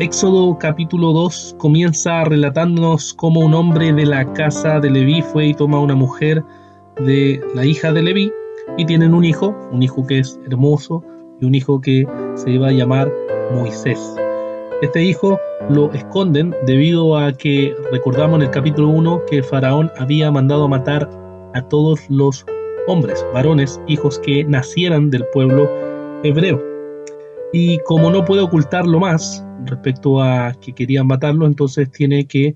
Éxodo capítulo 2 comienza relatándonos cómo un hombre de la casa de Leví fue y toma a una mujer de la hija de Leví y tienen un hijo que es hermoso y un hijo que se iba a llamar Moisés. Este hijo lo esconden debido a que recordamos en el capítulo 1 que Faraón había mandado matar a todos los hombres, varones, hijos que nacieran del pueblo hebreo. Y como no puede ocultarlo más respecto a que querían matarlo, entonces tiene que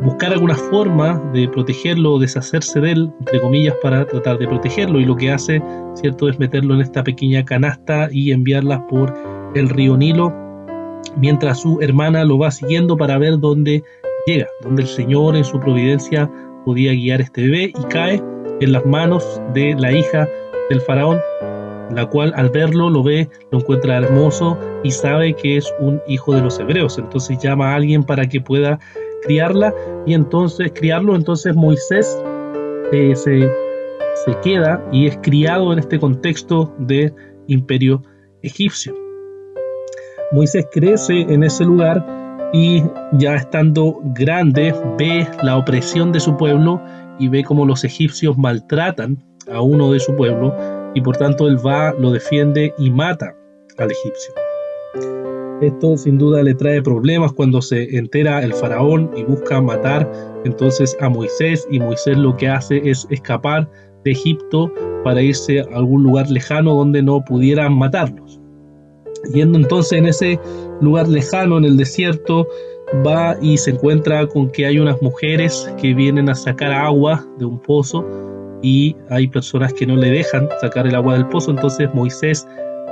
buscar alguna forma de protegerlo o deshacerse de él, entre comillas, para tratar de protegerlo. Y lo que hace, cierto, es meterlo en esta pequeña canasta y enviarla por el río Nilo, mientras su hermana lo va siguiendo para ver dónde llega, donde el Señor en su providencia podía guiar este bebé, y cae en las manos de la hija del faraón, la cual al verlo lo ve, lo encuentra hermoso y sabe que es un hijo de los hebreos. Entonces llama a alguien para que pueda criarlo. Entonces Moisés se queda y es criado en este contexto de imperio egipcio. Moisés crece en ese lugar y ya estando grande ve la opresión de su pueblo y ve cómo los egipcios maltratan a uno de su pueblo, y por tanto él va, lo defiende y mata al egipcio. Esto sin duda le trae problemas cuando se entera el faraón y busca matar entonces a Moisés, y Moisés lo que hace es escapar de Egipto para irse a algún lugar lejano donde no pudieran matarlos. Yendo entonces en ese lugar lejano, en el desierto, va y se encuentra con que hay unas mujeres que vienen a sacar agua de un pozo, y hay personas que no le dejan sacar el agua del pozo. Entonces Moisés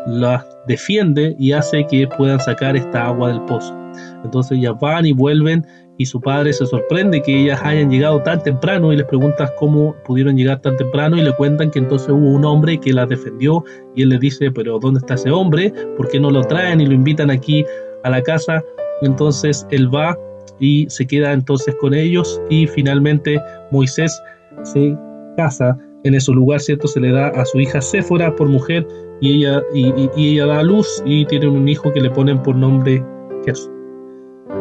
las defiende y hace que puedan sacar esta agua del pozo. Entonces ellas van y vuelven, y su padre se sorprende que ellas hayan llegado tan temprano y les pregunta cómo pudieron llegar tan temprano, y le cuentan que entonces hubo un hombre que las defendió, y él les dice: pero ¿dónde está ese hombre? ¿Por qué no lo traen y lo invitan aquí a la casa? Entonces él va y se queda entonces con ellos, y finalmente Moisés se casa en ese lugar, ¿cierto? Se le da a su hija Séfora por mujer, y ella da a luz y tienen un hijo que le ponen por nombre Jesús.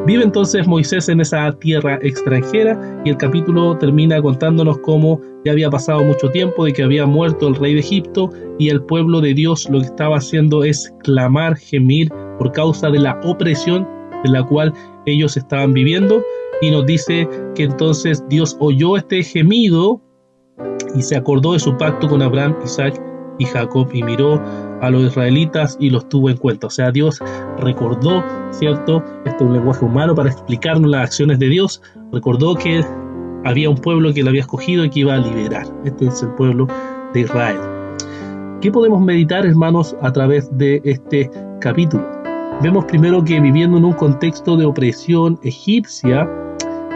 Vive entonces Moisés en esa tierra extranjera, y el capítulo termina contándonos cómo ya había pasado mucho tiempo de que había muerto el rey de Egipto, y el pueblo de Dios lo que estaba haciendo es clamar, gemir por causa de la opresión de la cual ellos estaban viviendo, y nos dice que entonces Dios oyó este gemido y se acordó de su pacto con Abraham, Isaac y Jacob, y miró a los israelitas y los tuvo en cuenta. O sea, Dios recordó, ¿cierto? Esto es un lenguaje humano para explicarnos las acciones de Dios. Recordó que había un pueblo que lo había escogido y que iba a liberar. Este es el pueblo de Israel. ¿Qué podemos meditar, hermanos, a través de este capítulo? Vemos primero que viviendo en un contexto de opresión egipcia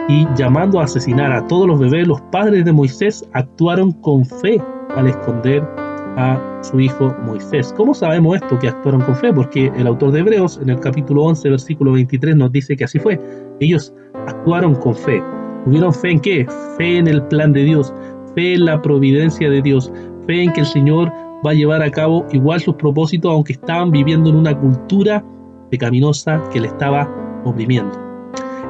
y llamando a asesinar a todos los bebés, los padres de Moisés actuaron con fe al esconder a su hijo Moisés. ¿Cómo sabemos esto, que actuaron con fe? Porque el autor de Hebreos, en el capítulo 11, versículo 23, nos dice que así fue. Ellos actuaron con fe. ¿Tuvieron fe en qué? Fe en el plan de Dios, fe en la providencia de Dios, fe en que el Señor va a llevar a cabo igual sus propósitos, aunque estaban viviendo en una cultura pecaminosa que le estaba oprimiendo.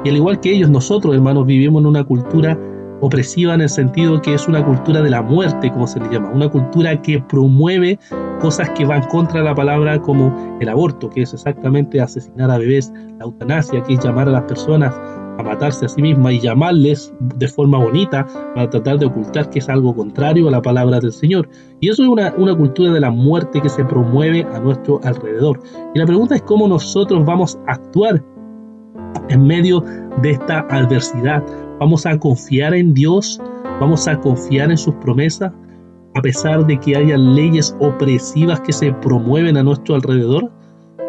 Y al igual que ellos, nosotros, hermanos, vivimos en una cultura opresiva, en el sentido que es una cultura de la muerte, como se le llama, una cultura que promueve cosas que van contra la palabra, como el aborto, que es exactamente asesinar a bebés, la eutanasia, que es llamar a las personas a matarse a sí mismas y llamarles de forma bonita para tratar de ocultar que es algo contrario a la palabra del Señor. Y eso es una cultura de la muerte que se promueve a nuestro alrededor. Y la pregunta es cómo nosotros vamos a actuar en medio de esta adversidad. ¿Vamos a confiar en Dios? ¿Vamos a confiar en sus promesas a pesar de que haya leyes opresivas que se promueven a nuestro alrededor?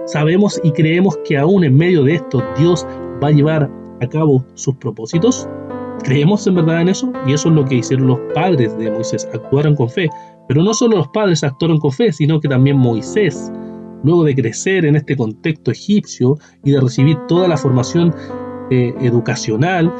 ¿Sabemos y creemos que aún en medio de esto Dios va a llevar a cabo sus propósitos? ¿Creemos en verdad en eso? Y eso es lo que hicieron los padres de Moisés, actuaron con fe. Pero no solo los padres actuaron con fe, sino que también Moisés, luego de crecer en este contexto egipcio y de recibir toda la formación educacional,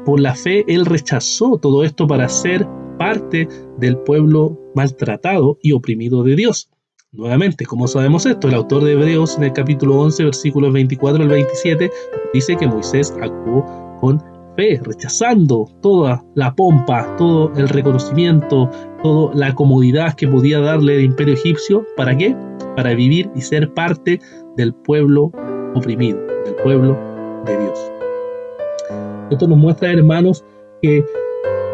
por la fe él rechazó todo esto para ser parte del pueblo maltratado y oprimido de Dios. Nuevamente, ¿cómo sabemos esto? El autor de Hebreos en el capítulo 11, versículos 24 al 27, dice que Moisés actuó con fe, rechazando toda la pompa, todo el reconocimiento, toda la comodidad que podía darle el imperio egipcio. ¿Para qué? Para vivir y ser parte del pueblo oprimido, del pueblo de Dios. Esto nos muestra, hermanos, que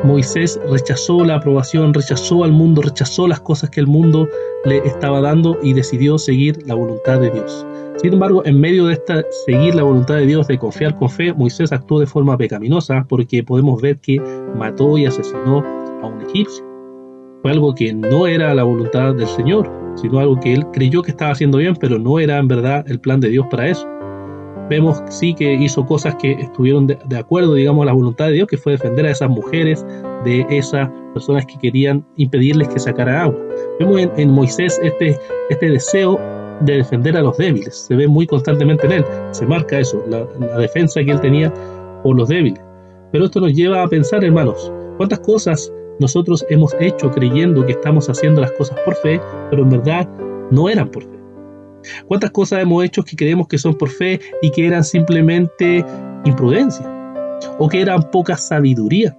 Moisés rechazó la aprobación, rechazó al mundo, rechazó las cosas que el mundo le estaba dando y decidió seguir la voluntad de Dios. Sin embargo, en medio de esta seguir la voluntad de Dios, de confiar con fe, Moisés actuó de forma pecaminosa, porque podemos ver que mató y asesinó a un egipcio. Fue algo que no era la voluntad del Señor, sino algo que él creyó que estaba haciendo bien, pero no era en verdad el plan de Dios para eso. Vemos sí que hizo cosas que estuvieron de acuerdo, digamos, a la voluntad de Dios, que fue defender a esas mujeres de esas personas que querían impedirles que sacaran agua. Vemos en Moisés este deseo de defender a los débiles, se ve muy constantemente en él, se marca eso, la defensa que él tenía por los débiles. Pero esto nos lleva a pensar, hermanos, cuántas cosas nosotros hemos hecho creyendo que estamos haciendo las cosas por fe, pero en verdad no eran por fe. ¿Cuántas cosas hemos hecho que creemos que son por fe y que eran simplemente imprudencia? ¿O que eran poca sabiduría?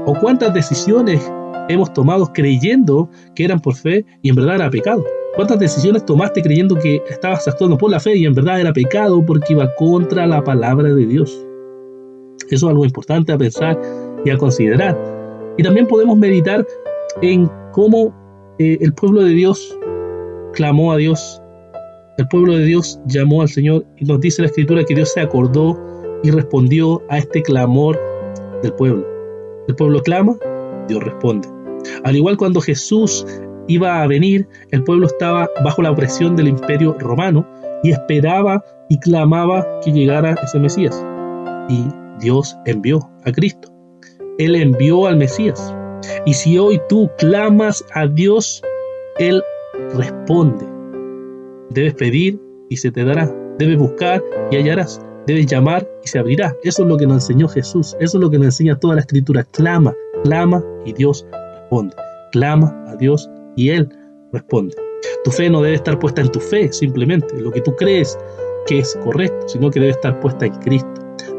¿O cuántas decisiones hemos tomado creyendo que eran por fe y en verdad era pecado? ¿Cuántas decisiones tomaste creyendo que estabas actuando por la fe y en verdad era pecado porque iba contra la palabra de Dios? Eso es algo importante a pensar y a considerar. Y también podemos meditar en cómo el pueblo de Dios clamó a Dios. El pueblo de Dios llamó al Señor y nos dice la Escritura que Dios se acordó y respondió a este clamor del pueblo. El pueblo clama, Dios responde. Al igual cuando Jesús iba a venir, el pueblo estaba bajo la opresión del imperio romano y esperaba y clamaba que llegara ese Mesías. Y Dios envió a Cristo. Él envió al Mesías. Y si hoy tú clamas a Dios, Él responde. Debes pedir y se te dará. Debes buscar y hallarás. Debes llamar y se abrirá. Eso es lo que nos enseñó Jesús. Eso es lo que nos enseña toda la Escritura. Clama, clama y Dios responde. Clama a Dios y Él responde. Tu fe no debe estar puesta en tu fe, simplemente, en lo que tú crees que es correcto, sino que debe estar puesta en Cristo.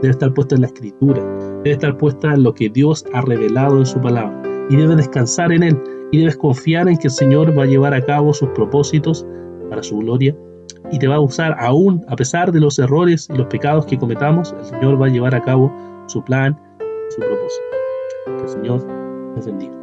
Debe estar puesta en la Escritura. Debe estar puesta en lo que Dios ha revelado en su palabra. Y debes descansar en Él. Y debes confiar en que el Señor va a llevar a cabo sus propósitos para su gloria, y te va a usar aún a pesar de los errores y los pecados que cometamos. El Señor va a llevar a cabo su plan, su propósito. Que el Señor les bendiga.